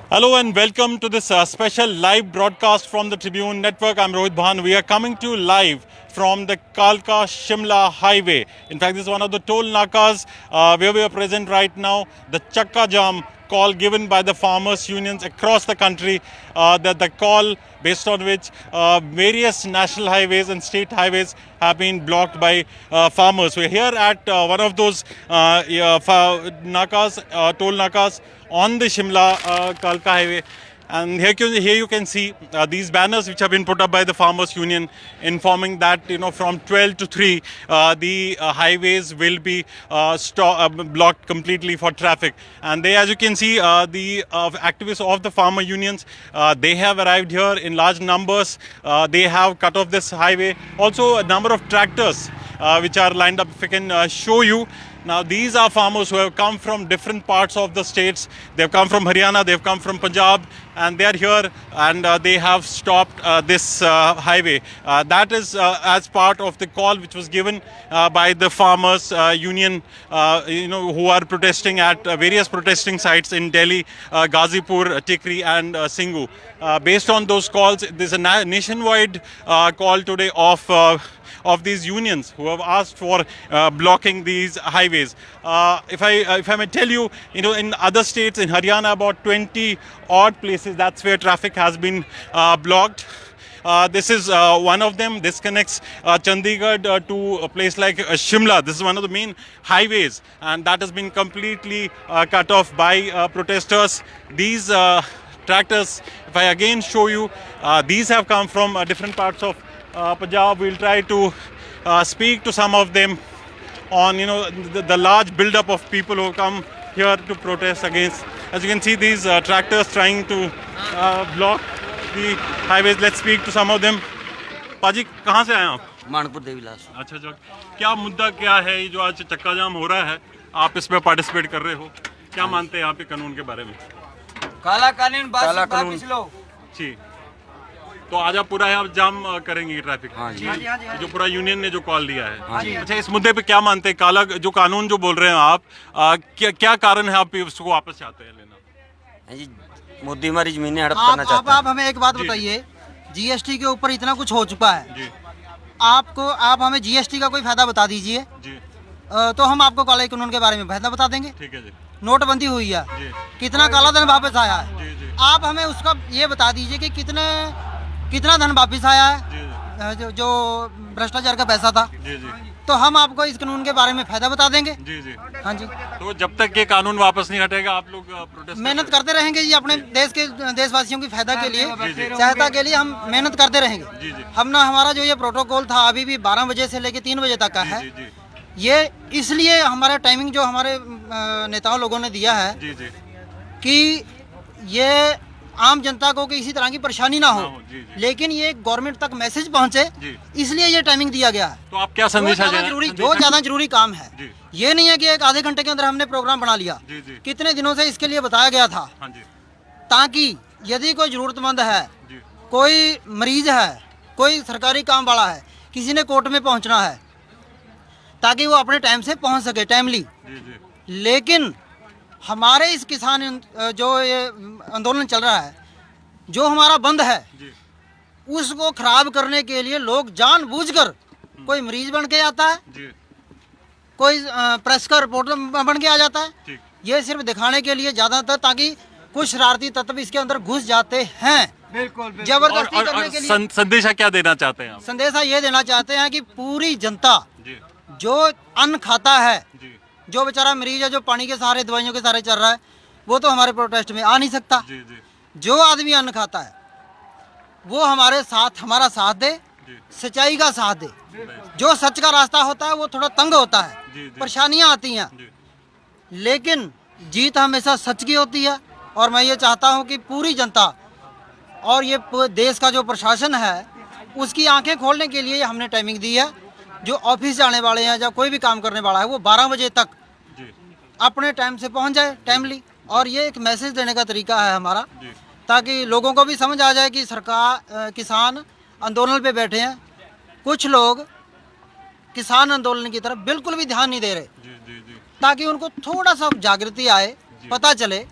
Hello and welcome to this special live broadcast from the Tribune Network. I'm Rohit Bhan. We are coming to you live from the Kalka Shimla Highway. In fact, this is one of the toll nakas where we are present right now. The Chakka Jam call given by the farmers' unions across the country. The call based on which various national highways and state highways have been blocked by farmers. We're here at one of those nakas, toll nakas on the Shimla Kalka Highway. And here you can see these banners which have been put up by the Farmers Union informing that from 12 to 3 the highways will be blocked completely for traffic. And they, as you can see, the activists of the farmer unions, they have arrived here in large numbers. They have cut off this highway. Also a number of tractors which are lined up. If I can show you. Now, these are farmers who have come from different parts of the states. They've come from Haryana, they've come from Punjab, and they're here and they have stopped this highway. That is as part of the call which was given by the farmers union, who are protesting at various protesting sites in Delhi, Ghazipur, Tikri, and Singhu. Based on those calls, there's a nationwide call today of these unions who have asked for blocking these highways. If I may tell you, in other states, in Haryana, about 20 odd places, that's where traffic has been blocked. This is one of them. This connects Chandigarh to a place like Shimla. This is one of the main highways, and that has been completely cut off by protesters. These tractors, if I again show you, these have come from different parts of Punjab. We'll try to speak to some of them on the large build-up of people who come here to protest against. As you can see, these tractors trying to block the highways. Let's speak to some of them. पाजी कहाँ से आए आप? मानपुर देवीलास। अच्छा, क्या मुद्दा क्या है ये जो आज चक्का जाम हो रहा है, आप इसमें पार्टिसिपेट कर रहे हो, क्या मानते हैं आप ये कानून के बारे में? काला कानून वापिस लो जी। तो आज आप पूरा आप जाम करेंगे ट्रैफिक? हाँ जी। जो पूरा यूनियन ने जो कॉल दिया है। हाँ जी। अच्छा, इस मुद्दे पे क्या मानते हैं? काला जो कानून जो बोल रहे हैं आप, क्या कारण है आप उसको वापस चाहते हैं लेना? जी, मोदी हमारी जमीनें हड़प करना चाहता है। आप हमें एक बात बताइए, जीएसटी के ऊपर इतना कुछ हो चुका है जी। आप हमें जीएसटी का कोई फायदा बता दीजिए जी। तो हम आपको काला कानून के बारे में फायदा बता देंगे। ठीक है जी। नोटबंदी हुई है, कितना काला धन वापस आया है, आप हमें उसका ये बता दीजिए कि कितना धन वापस आया है, जो भ्रष्टाचार का पैसा था। जी जी। तो हम आपको इस कानून के बारे में फायदा बता देंगे। जी जी। हाँ जी। तो जब तक ये कानून वापस नहीं हटेगा आप लोग प्रोटेस्ट मेहनत करते रहेंगे जी, अपने देशवासियों की फायदा के लिए, सहायता के लिए हम मेहनत करते रहेंगे। जी जी। हमारा जो ये प्रोटोकॉल था अभी भी 12 बजे से लेकर 3 बजे तक का है। जी जी। ये इसलिए हमारा टाइमिंग जो हमारे नेताओं लोगों ने दिया है जी जी। कि ये आम जनता को किसी तरह की परेशानी ना हो, जी जी। लेकिन ये गवर्नमेंट तक मैसेज पहुंचे, इसलिए ये टाइमिंग दिया गया है। तो आप क्या संदेश जो ज़्यादा जरूरी काम है जी। ये नहीं है कि एक आधे घंटे के अंदर हमने प्रोग्राम बना लिया। जी जी। कितने दिनों से इसके लिए बताया गया था। हाँ जी। ताकि यदि कोई जरूरतमंद है, जी। कोई मरीज है, कोई सरकारी काम वाला है, किसी ने कोर्ट में पहुंचना है, ताकि वो अपने टाइम से पहुंच सके, टाइमली। जी जी। लेकिन हमारे इस किसान जो ये आंदोलन चल रहा है, जो हमारा बंद है, उसको खराब करने के लिए लोग जानबूझकर, कोई मरीज बन के आता है, कोई प्रेस का रिपोर्टर बन के आ जाता है। ये सिर्फ दिखाने के लिए ज्यादातर, ताकि कुछ शरारती तत्व इसके अंदर घुस जाते हैं, बिल्कुल जबरदस्ती करने के लिए। संदेशा क्या देना चाहते हैं आप? संदेशा ये देना चाहते हैं कि पूरी जनता जो अन्न खाता है, जो बेचारा मरीज है, जो पानी के सहारे, दवाइयों के सहारे चल रहा है, वो तो हमारे प्रोटेस्ट में आ नहीं सकता। जो आदमी अन्न खाता है वो हमारा साथ दे, सच्चाई का साथ दे। जो सच का रास्ता होता है वो थोड़ा तंग होता है, परेशानियां आती हैं, लेकिन जीत हमेशा सच की होती है। और मैं ये चाहता हूं कि पूरी जनता और ये देश का जो प्रशासन है उसकी आंखें खोलने के लिए हमने टाइमिंग दी है। जो ऑफिस जाने वाले हैं या कोई भी काम करने वाला है वो 12 बजे तक अपने टाइम से पहुंच जाए, टाइमली। और ये एक मैसेज देने का तरीका है हमारा, ताकि लोगों को भी समझ आ जाए कि सरकार, किसान आंदोलन पे बैठे हैं। कुछ लोग किसान आंदोलन की तरफ बिल्कुल भी ध्यान नहीं दे रहे, ताकि उनको थोड़ा सा जागृति आए, पता चले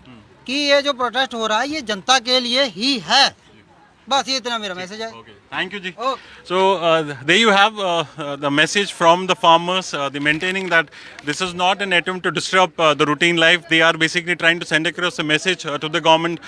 कि ये जो प्रोटेस्ट हो रहा है ये जनता के लिए ही है। बस ये इतना मेरा मैसेज है। Okay, thank you, Ji. Okay. So there you have the message from the farmers. They maintaining that this is not an attempt to disrupt the routine life. They are basically trying to send across a message to the government,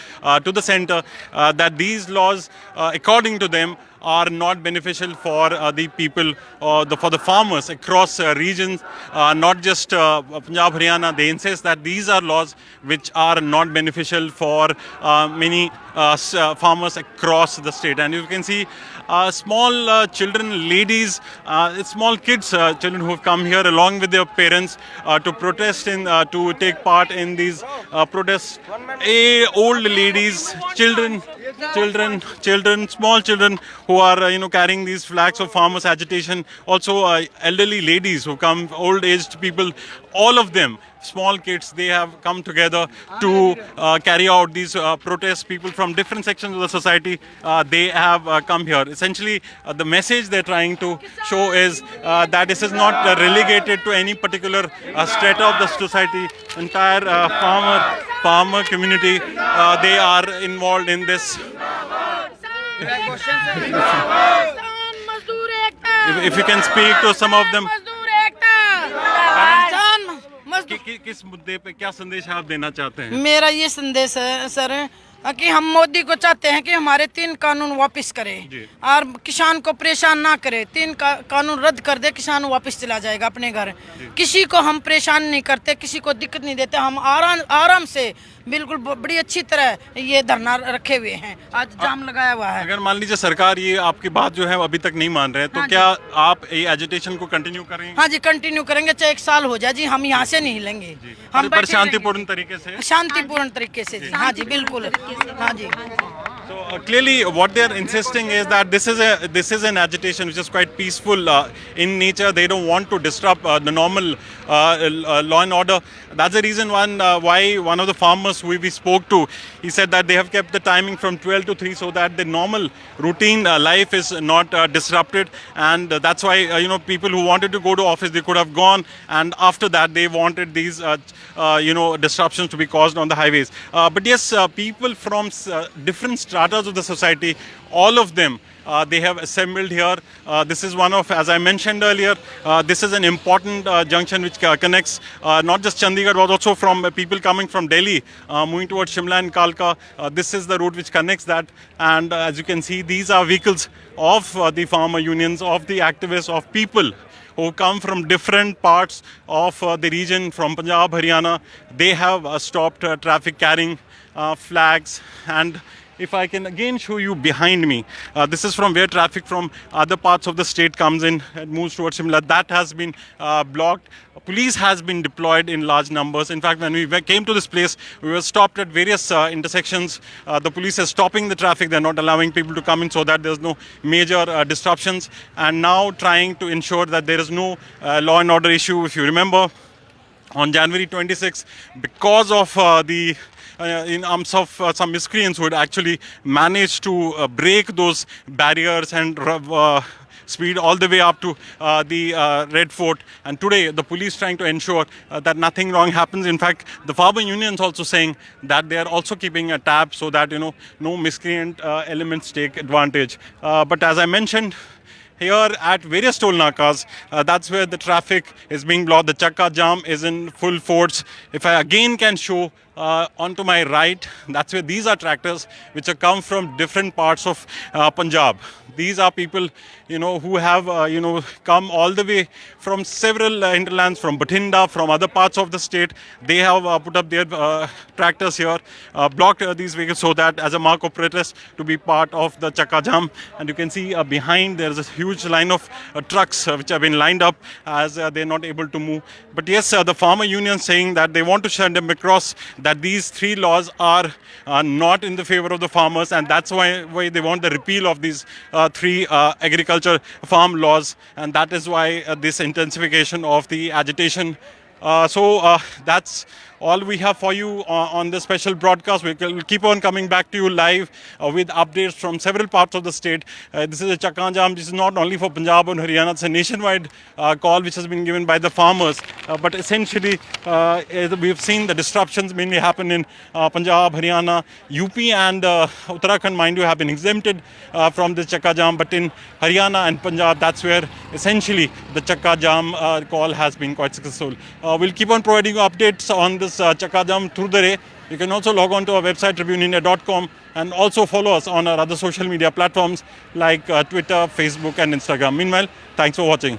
to the center, that these laws, according to them, are not beneficial for the people or for the farmers across regions, not just Punjab, Haryana. They insist that these are laws which are not beneficial for many farmers across the state. And you can see small children, ladies, small kids, children who have come here along with their parents to protest to take part in these protests. Old ladies, children, small children who are carrying these flags of farmers agitation. Also elderly ladies who come, old aged people, all of them, small kids, they have come together to carry out these protests. People from different sections of the society, they have come here. Essentially, the message they're trying to show is that this is not relegated to any particular strata of the society. Entire farmer community, they are involved in this. If you can speak to some of them. किस मुद्दे पे क्या संदेश आप देना चाहते हैं? मेरा ये संदेश है सर कि हम मोदी को चाहते हैं कि हमारे 3 कानून वापस करें और किसान को परेशान ना करे। 3 कानून रद्द कर दे, किसान वापस चला जाएगा अपने घर। किसी को हम परेशान नहीं करते, किसी को दिक्कत नहीं देते। हम आराम से बिल्कुल बड़ी अच्छी तरह ये धरना रखे हुए हैं, आज जाम लगाया हुआ है। अगर मान लीजिए सरकार ये आपकी बात जो है अभी तक नहीं मान रहे हैं, तो क्या आप ये एजिटेशन को कंटिन्यू करेंगे? हाँ जी, कंटिन्यू करेंगे, चाहे 1 साल हो जाए जी, हम यहाँ से नहीं लेंगे। हम पर शांतिपूर्ण तरीके से, शांतिपूर्ण तरीके से जी। हाँ जी, बिल्कुल। हाँ जी। So clearly, what they are insisting is that this is an agitation which is quite peaceful in nature. They don't want to disrupt the normal law and order. That's the reason why one of the farmers who we spoke to, he said that they have kept the timing from 12 to 3 so that the normal routine life is not disrupted. And that's why people who wanted to go to office, they could have gone. And after that, they wanted these disruptions to be caused on the highways. But yes, people from different stratas of the society, all of them, they have assembled here. This is one of, as I mentioned earlier, this is an important junction which connects not just Chandigarh but also from people coming from Delhi, moving towards Shimla and Kalka. This is the route which connects that. And as you can see, these are vehicles of the farmer unions, of the activists, of people who come from different parts of the region, from Punjab, Haryana. They have stopped traffic carrying flags. And if I can again show you behind me, this is from where traffic from other parts of the state comes in and moves towards Shimla. That has been blocked. Police has been deployed in large numbers. In fact, when we came to this place, we were stopped at various intersections. The police is stopping the traffic. They're not allowing people to come in so that there's no major disruptions. And now trying to ensure that there is no law and order issue. If you remember, on January 26, because of in arms of some miscreants who had actually managed to break those barriers and speed all the way up to the Red Fort. And today, the police trying to ensure that nothing wrong happens. In fact, the farmer unions also saying that they are also keeping a tab so that no miscreant elements take advantage. But as I mentioned, here at various toll nakas, that's where the traffic is being blocked. The Chakka Jam is in full force. If I again can show onto my right, that's where these are tractors which have come from different parts of Punjab. These are people, who have, come all the way from several hinterlands, from Bathinda, from other parts of the state. They have put up their tractors here, blocked these vehicles so that as a mark of protest to be part of the Chakka Jam. And you can see behind there is a huge line of trucks which have been lined up as they're not able to move. But yes, the farmer union saying that they want to send them across that these 3 laws are not in the favor of the farmers, and that's why they want the repeal of these 3 agriculture farm laws, and that is why this intensification of the agitation. So that's all we have for you on this special broadcast. We'll keep on coming back to you live with updates from several parts of the state. This is a Chakka Jam. This is not only for Punjab and Haryana. It's a nationwide call which has been given by the farmers. But essentially, we've seen the disruptions mainly happen in Punjab, Haryana, UP and Uttarakhand, mind you, have been exempted from this Chakka Jam. But in Haryana and Punjab, that's where essentially the Chakka Jam call has been quite successful. We'll keep on providing you updates on this Chakka Jam through the day. You can also log on to our website tribuneindia.com and also follow us on our other social media platforms like Twitter, Facebook and Instagram. Meanwhile, thanks for watching.